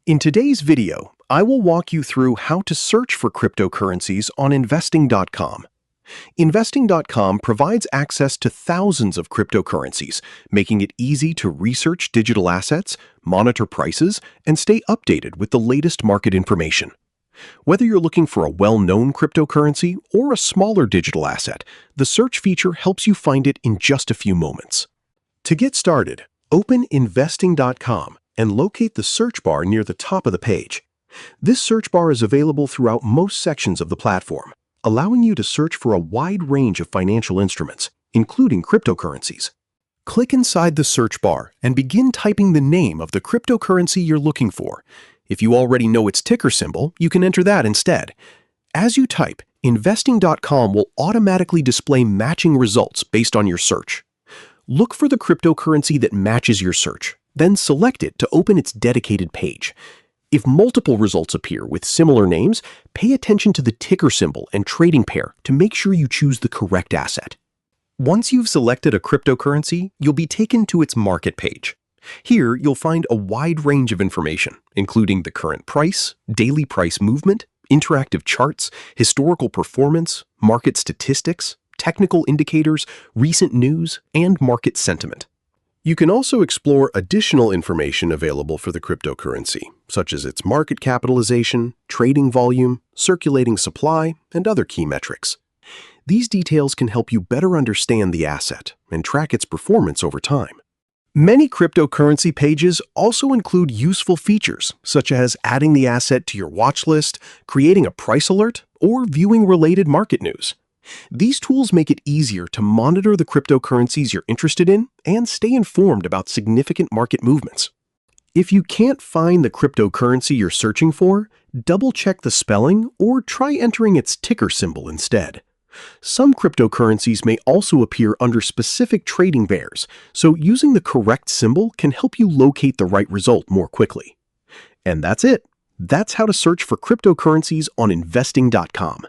In today's video, I will walk you through how to search for cryptocurrencies on investing.com. Investing.com provides access to thousands of cryptocurrencies, making it easy to research digital assets, monitor prices, and stay updated with the latest market information. Whether you're looking for a well-known cryptocurrency or a smaller digital asset, the search feature helps you find it in just a few moments. To get started, open investing.com and locate the search bar near the top of the page. This search bar is available throughout most sections of the platform, allowing you to search for a wide range of financial instruments, including cryptocurrencies. Click inside the search bar and begin typing the name of the cryptocurrency you're looking for. If you already know its ticker symbol, you can enter that instead. As you type, investing.com will automatically display matching results based on your search. Look for the cryptocurrency that matches your search, then select it to open its dedicated page. If multiple results appear with similar names, pay attention to the ticker symbol and trading pair to make sure you choose the correct asset. Once you've selected a cryptocurrency, you'll be taken to its market page. Here, you'll find a wide range of information, including the current price, daily price movement, interactive charts, historical performance, market statistics, technical indicators, recent news, and market sentiment. You can also explore additional information available for the cryptocurrency, such as its market capitalization, trading volume, circulating supply, and other key metrics. These details can help you better understand the asset and track its performance over time. Many cryptocurrency pages also include useful features, such as adding the asset to your watch list, creating a price alert, or viewing related market news. These tools make it easier to monitor the cryptocurrencies you're interested in and stay informed about significant market movements. If you can't find the cryptocurrency you're searching for, double-check the spelling or try entering its ticker symbol instead. Some cryptocurrencies may also appear under specific trading pairs, so using the correct symbol can help you locate the right result more quickly. And that's it. That's how to search for cryptocurrencies on investing.com.